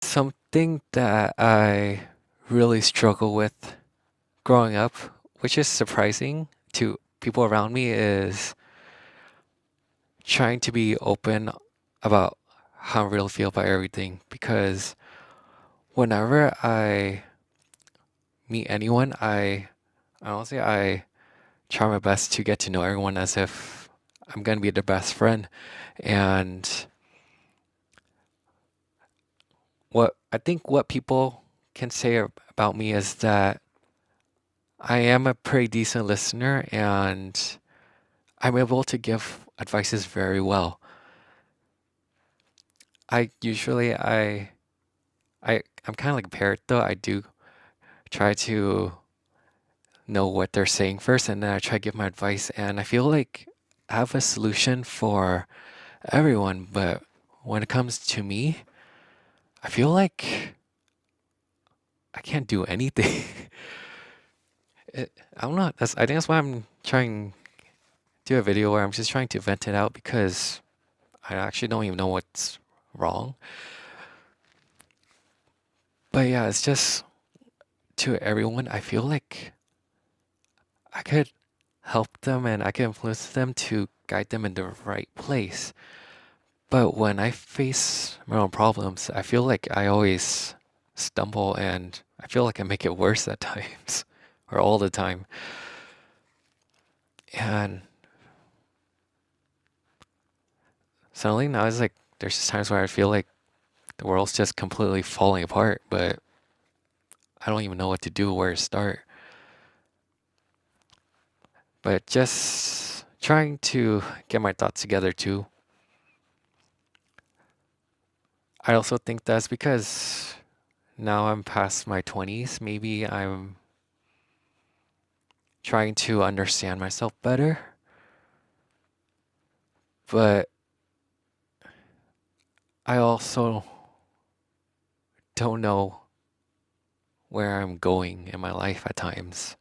Something that I really struggle with growing up, which is surprising to people around me, is trying to be open about how I really feel about everything. Because whenever I meet anyone, I try my best to get to know everyone as if I'm gonna be their best friend. And what people can say about me is that I am a pretty decent listener and I'm able to give advices very well. I usually I'm kind of like a parrot though. I do try to know what they're saying first and then I try to give my advice and I feel like I have a solution for everyone, but when it comes to me, I feel like I can't do anything. I don't know. I think that's why I'm trying to do a video where I'm just trying to vent it out because I actually don't even know what's wrong. But yeah, it's just to everyone, I feel like I could help them and I could influence them to guide them in the right place. But when I face my own problems, I feel like I always stumble and I feel like I make it worse at times or all the time. And suddenly now it's like there's just times where I feel like the world's just completely falling apart, but I don't even know what to do, where to start. But just trying to get my thoughts together too. I also think that's because now I'm past my 20s. Maybe I'm trying to understand myself better, but I also don't know where I'm going in my life at times.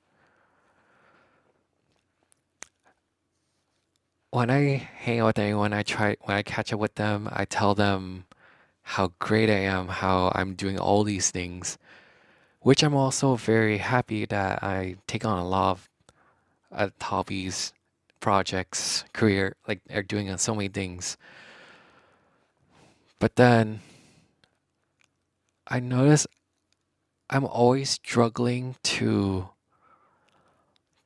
When I hang out with anyone, when I catch up with them, I tell them how great I am, how I'm doing all these things, which I'm also very happy that I take on a lot of hobbies, projects, career, like are doing so many things. But then I notice I'm always struggling to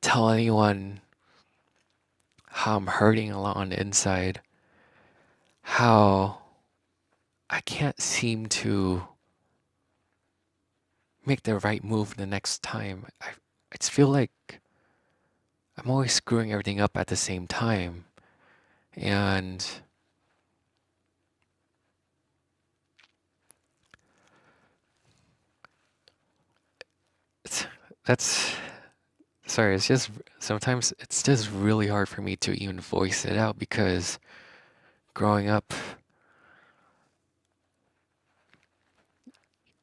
tell anyone how I'm hurting a lot on the inside, how I can't seem to make the right move the next time. I just feel like I'm always screwing everything up at the same time. And it's, that's, sorry, it's just sometimes it's just really hard for me to even voice it out because growing up,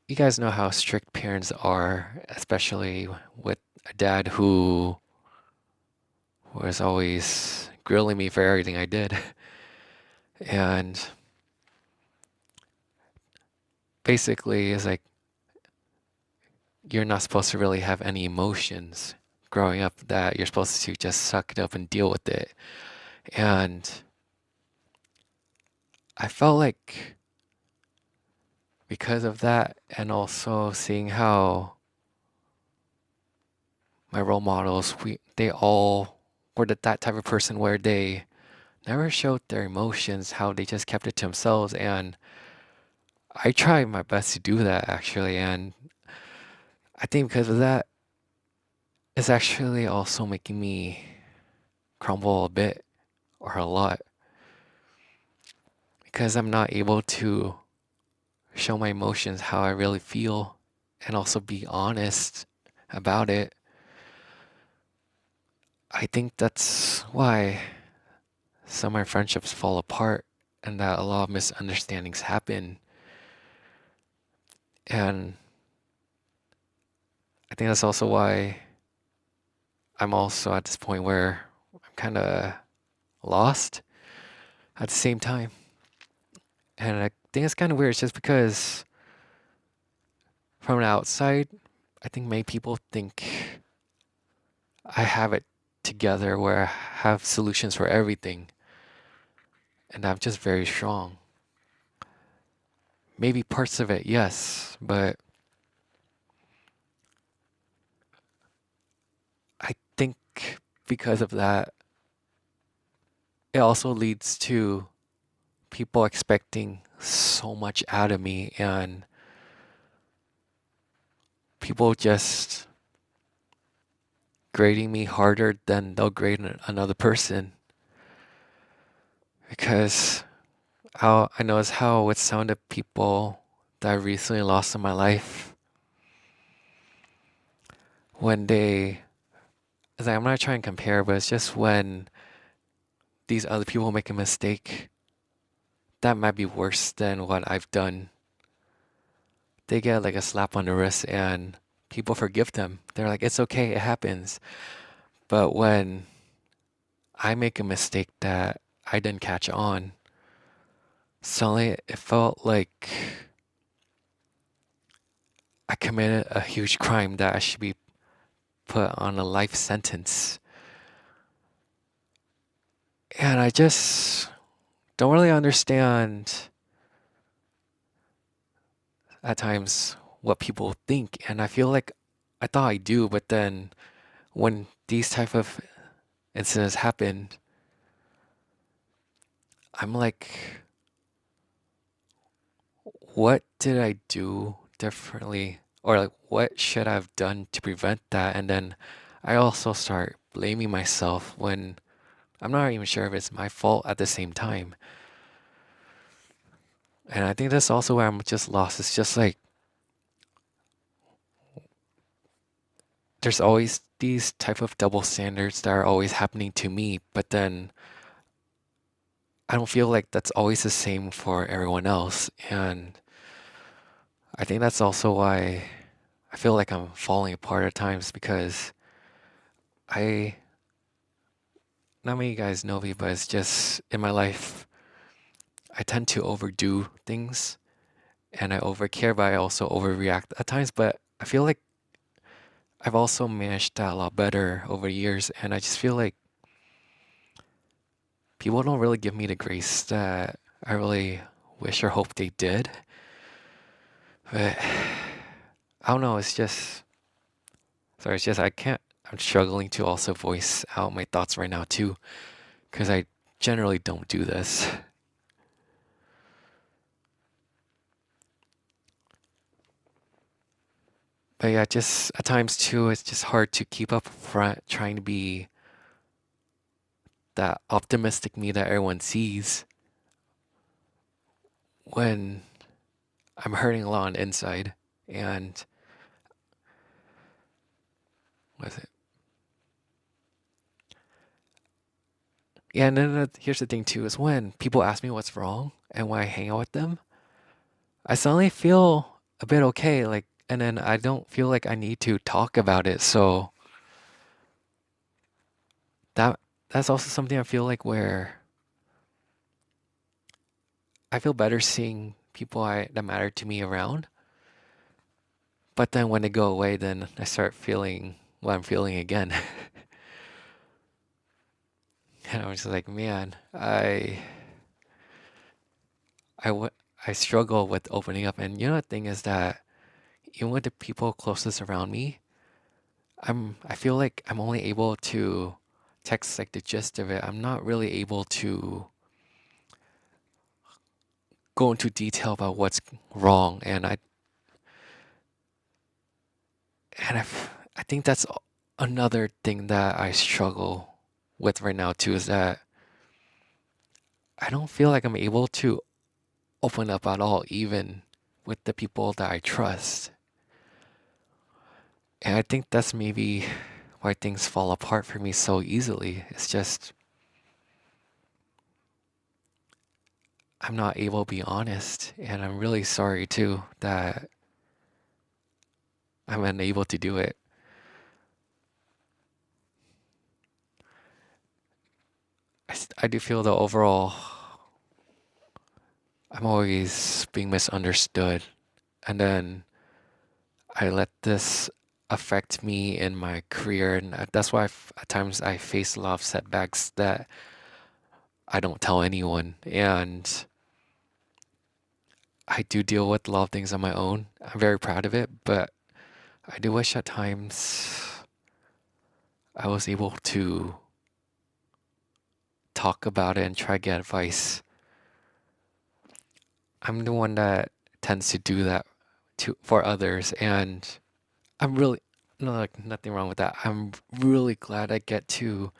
you guys know how strict parents are, especially with a dad who was always grilling me for everything I did. And basically, it's like you're not supposed to really have any emotions growing up, that you're supposed to just suck it up and deal with it. And I felt like because of that, and also seeing how my role models, they all were that type of person where they never showed their emotions, how they just kept it to themselves. And I try my best to do that actually. And I think because of that, it's actually also making me crumble a bit or a lot because I'm not able to show my emotions how I really feel and also be honest about it. I think that's why some of my friendships fall apart and that a lot of misunderstandings happen. And I think that's also why I'm also at this point where I'm kind of lost at the same time. And I think it's kind of weird. It's just because from the outside, I think many people think I have it together where I have solutions for everything, and I'm just very strong. Maybe parts of it, yes, but I think because of that, it also leads to people expecting so much out of me, and people just grading me harder than they'll grade another person. Because how I noticed how with some of the people that I recently lost in my life, when they, it's like, I'm not trying to compare, but it's just when these other people make a mistake, that might be worse than what I've done. They get like a slap on the wrist and people forgive them. They're like, it's okay, it happens. But when I make a mistake that I didn't catch on, suddenly it felt like I committed a huge crime that I should be put on a life sentence. And I just don't really understand at times what people think. And I feel like I thought I do, but then when these type of incidents happen, I'm like, what did I do differently? Or like, what should I have done to prevent that? And then I also start blaming myself when I'm not even sure if it's my fault at the same time. And I think that's also where I'm just lost. It's just like there's always these type of double standards that are always happening to me, but then I don't feel like that's always the same for everyone else. And I think that's also why I feel like I'm falling apart at times because I, not many guys know me, but it's just in my life, I tend to overdo things and I overcare, but I also overreact at times. But I feel like I've also managed that a lot better over the years. And I just feel like people don't really give me the grace that I really wish or hope they did. But I don't know, it's just, sorry, it's just I can't, I'm struggling to also voice out my thoughts right now too, because I generally don't do this. But yeah, just at times too, it's just hard to keep up front trying to be that optimistic me that everyone sees when I'm hurting a lot on the inside. And what is it? Yeah, and then here's the thing too, is when people ask me what's wrong and when I hang out with them, I suddenly feel a bit okay, like, and then I don't feel like I need to talk about it. So that that's also something I feel like where I feel better seeing people that matter to me around. But then when they go away, then I start feeling what I'm feeling again. And I'm just like, man, I, w- I struggle with opening up. And you know, the thing is that even with the people closest around me, I feel like I'm only able to text like the gist of it. I'm not really able to go into detail about what's wrong. I think that's another thing that I struggle with right now too, is that I don't feel like I'm able to open up at all, even with the people that I trust. And I think that's maybe why things fall apart for me so easily. It's just I'm not able to be honest, and I'm really sorry too that I'm unable to do it. I do feel that overall I'm always being misunderstood, and then I let this affect me in my career, and that's why at times I face a lot of setbacks that I don't tell anyone. And I do deal with a lot of things on my own. I'm very proud of it, but I do wish at times I was able to talk about it and try to get advice. I'm the one that tends to do that for others, and I'm really no, like nothing wrong with that. I'm really glad I get to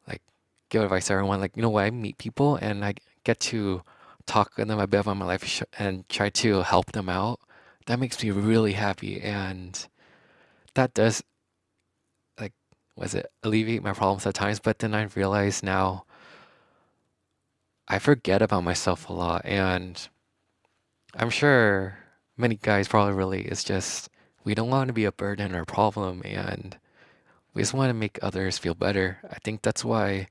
like give advice to everyone. Like, when I meet people and I get to talk to them a bit about my life and try to help them out, that makes me really happy. And that does, like, was it alleviate my problems at times? But then I realize now I forget about myself a lot. And I'm sure many guys probably relate. It's just we don't want to be a burden or a problem. And we just want to make others feel better. I think that's why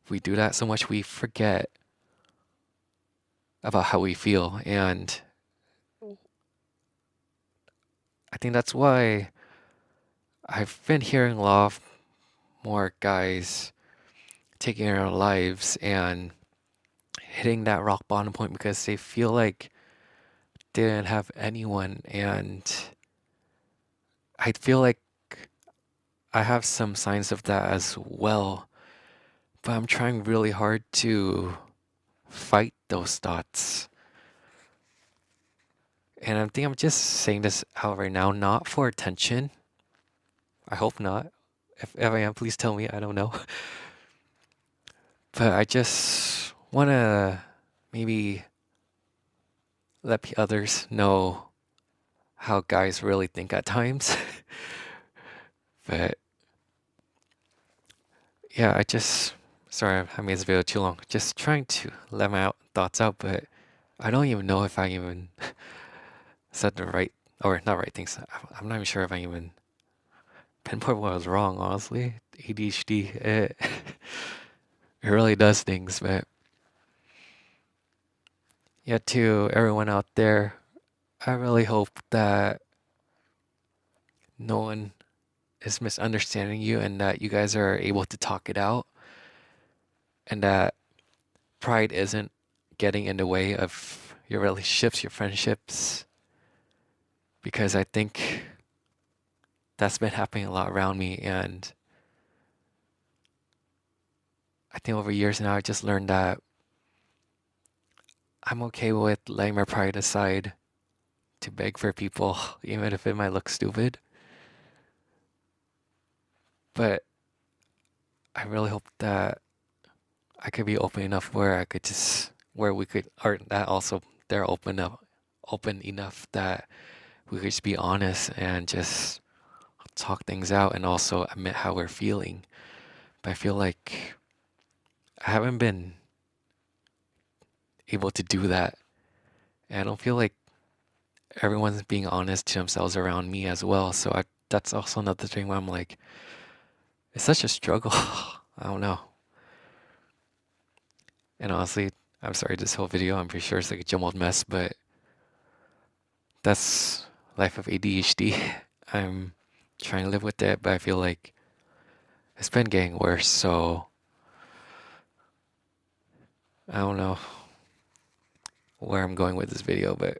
we do that so much. We forget about how we feel. And I think that's why I've been hearing a lot of more guys taking their lives and hitting that rock bottom point because they feel like they didn't have anyone. And I feel like I have some signs of that as well. But I'm trying really hard to fight those thoughts. And I think I'm just saying this out right now, not for attention. I hope not. If I am, please tell me. I don't know. But I just want to maybe let others know how guys really think at times. But yeah, sorry, I made this video too long. Just trying to let my thoughts out, but I don't even know if I even said the right, or not right things. I'm not even sure if I even pinpoint what was wrong, honestly. ADHD, it really does things, but yeah, to everyone out there, I really hope that no one is misunderstanding you and that you guys are able to talk it out and that pride isn't getting in the way of your relationships, your friendships, because I think that's been happening a lot around me. And I think over years now, I just learned that I'm okay with letting my pride aside to beg for people, even if it might look stupid. But I really hope that I could be open enough where I could just, where we could, or that also they're open enough that we could just be honest and just talk things out and also admit how we're feeling. But I feel like I haven't been able to do that. And I don't feel like everyone's being honest to themselves around me as well. So that's also another thing where I'm like, it's such a struggle. I don't know. And honestly, I'm sorry, this whole video, I'm pretty sure it's like a jumbled mess, but that's life of ADHD. I'm trying to live with it, but I feel like it's been getting worse. So I don't know where I'm going with this video, but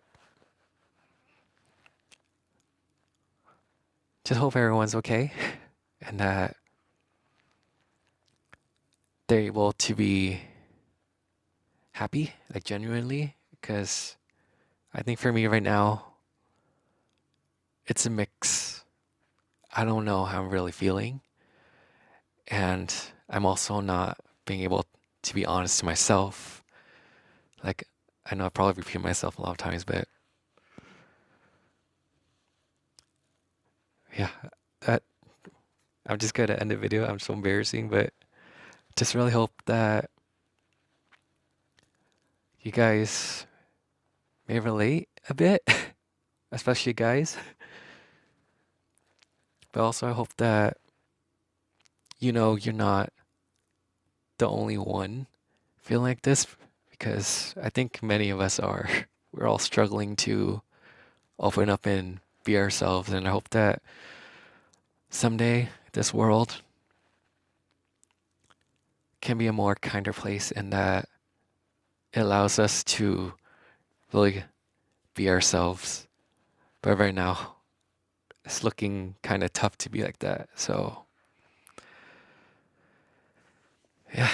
just hope everyone's okay and that they're able to be happy, like genuinely, because I think for me right now, it's a mix. I don't know how I'm really feeling, and I'm also not being able to be honest to myself. Like, I know I probably repeat myself a lot of times, but yeah, that I'm just gonna end the video. I'm so embarrassing, but just really hope that you guys may relate a bit, especially guys. But also, I hope that you're not the only one feeling like this because I think many of us are. We're all struggling to open up and be ourselves. And I hope that someday this world can be a more kinder place and that it allows us to really be ourselves. But right now, it's looking kind of tough to be like that. So, yeah,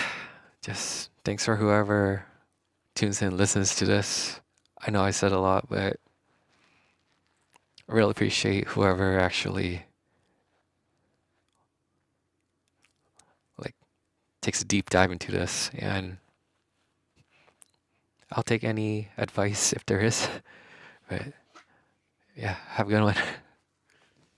just thanks for whoever tunes in and listens to this. I know I said a lot, but I really appreciate whoever actually like takes a deep dive into this, and I'll take any advice if there is. But yeah, have a good one.